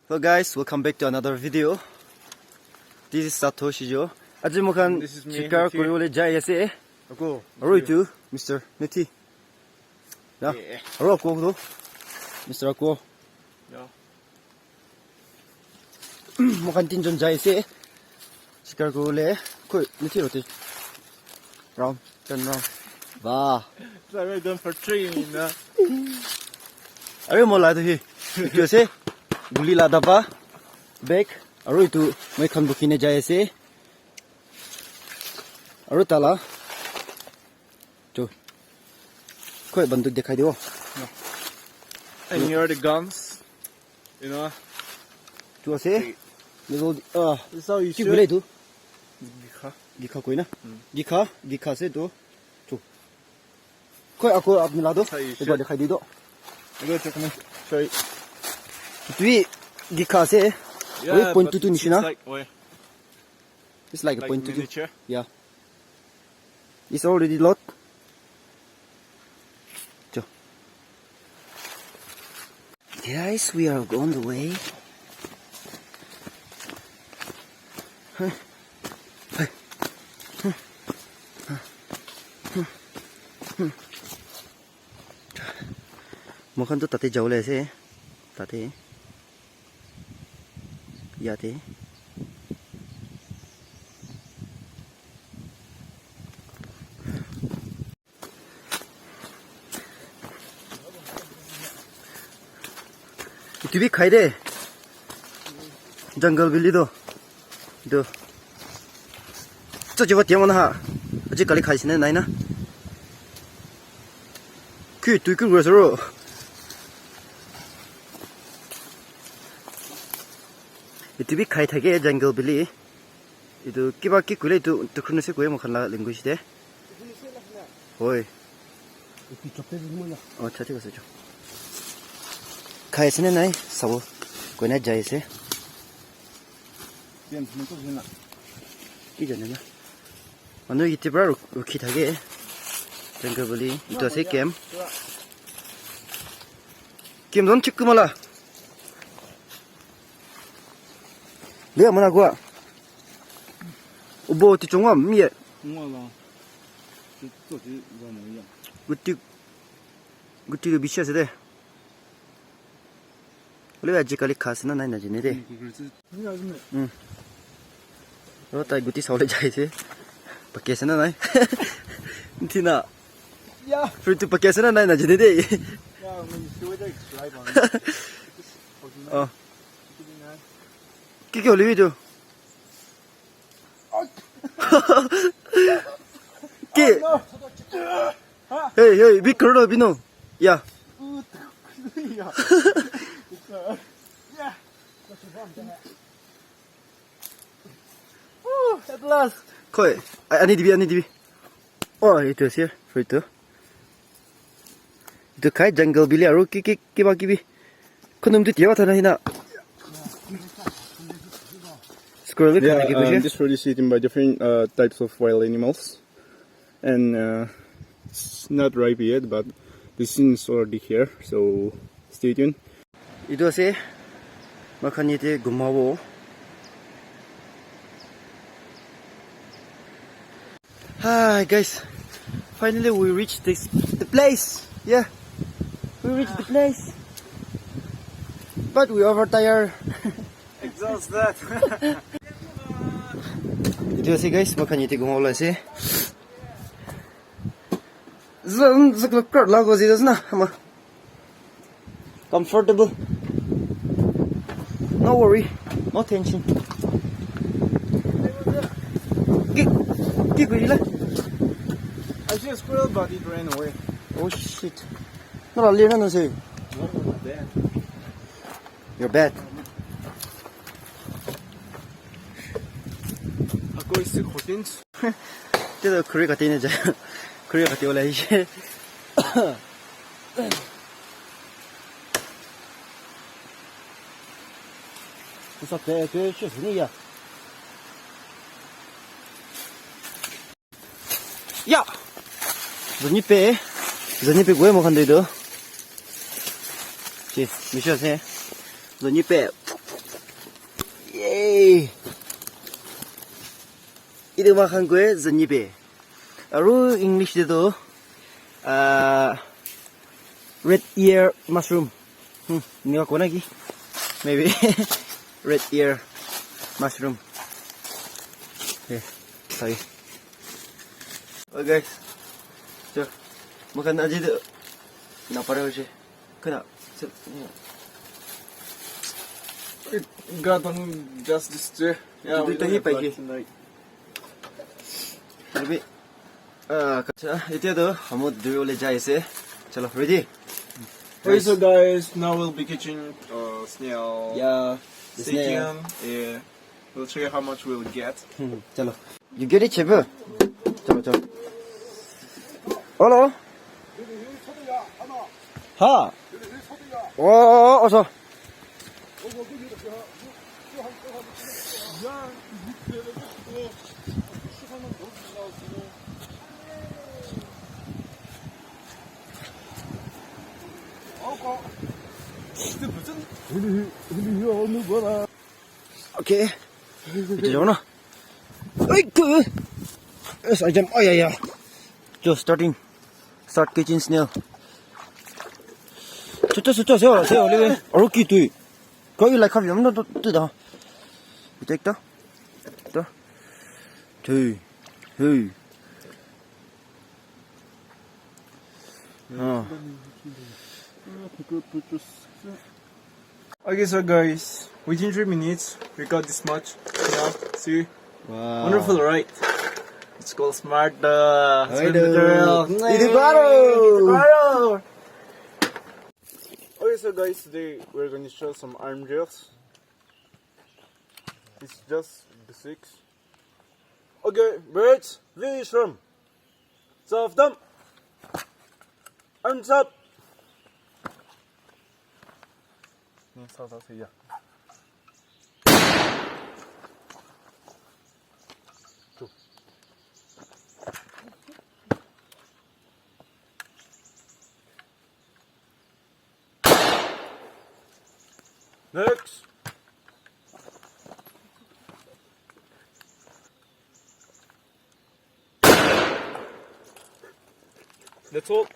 Hello guys, welcome back to another video. This is Satoshi죠. 아직 뭐간 This is me, 지카 Niti. 고리올레 자이에세. Ako. Alright, Mr. Niti. Yeah. Yeah. Alright, go. Mr. Ako. Yeah. 뭐간 띵전 자이에세. 지카 고리올레. 그 Niti 어때? Round, turn round. 와. So we're going for training na. अरे मोला तो ही कैसे गुली लादा पा back अरे तू मैं खान बुकीने जाए से अरे ताला जो कोई बंदूक दिखाई दो And here are the guns. You know. तू ऐसे ये तो This is how you क्यों shoot. बोले तू Gikha. गिखा कोई ना गिखा से तो जो कोई आपको आप मिला दो एक बार दिखाई दे दो You go check me. Show you. तू गिखा से वही पॉइंट but टू it's निशाना like, wait, it's like a like point to miniature. yeah it's already locked 저 guys we are on the way मुखन तो ताते जाओ ऐसे ताते याते तू भी खाई दे जंगल बिल्ली दो 저거 때문에 아직까지 가시네 나이나 그 두고 그래서 itu bi khai thake jungle bili itu kiba ki kule itu tukhune se koe mokhala language de hoy oh cha thik ase jo khai sene nai sabo koi na jai se ki jane na anu ite bra ki thake jungle bili itu ase kem don chikkumala 내가 뭐라고 뭐 뒤종아 미에 Wala. Ito si gano yan. 구띠가 미치어서 돼 원래 아직까지 가스나 나이 나지네 돼 응. 너다 구띠 서울에 자이지 밖에서나 나이 티나 Yeah. 프리트 밖에서나 나이 나지네 돼 Yeah, when you do it, like drive on it. 어 끼게 올리비죠 끼 헤이 미끄러워 비노 야 Yeah. at last 거의 아니 디비 it was here for it itu kai jungle bili aru ki ba ki bi konum tu tiwa thana hina squirrel Yeah, this road is eaten by different types of wild animals, and it's not ripe yet, but the season is already here. So stay tuned. itu ase makanya te gumawo hi guys finally we reached the place yeah we reached the place but we overtired Exhaust that. itu ase guys makanya te gumawo ase zan zaklakar lago zidas na ama comfortable no worry no tension Get gorilla. I see a squirrel, but it ran away. Oh shit. No, I'll leave it on the You're bad. Ako is 14.这个可以个点的，可以个丢了一些。不是，这确实那个。呀，你背我也没看对的。去，没事噻。你背。 예. 이름은 한국의 전입에. 아루 잉글리시도 red ear mushroom. Hindi ko lagi. Maybe red ear mushroom. Okay, sorry. Oh guys, so makan aja tu. Nak parah je. Kena. Got on just this chair. Yeah, Dito we don't tahi have pagi. lunch tonight. Tapi itu tu, kamu dua boleh jahit se. Chalo, ready? Okay, so guys, now we'll be catching snail. Yeah. Steaking. Yeah. We'll check out how much we'll get. चलो you get it cheaper चलो चलो hello हाँ 어서 오케이 이제 전화 어이쿠 살좀 어야야 저 start kitchen snail 저 세워 레벨 어렵기 뚜이 거기 like have 염도 뜨다 이제 있다 둘 Okay, so guys, within 3 minutes, we got this much. Yeah, see? 와 Wonderful, right? It's called Smart Swim 아이고. Tutorial. 이리 바로. Okay, so guys, today we're going to show some arm drills. It's just basics. Okay, birds, fish from. Soft them. Arms up. 서서세요. Next. That's all.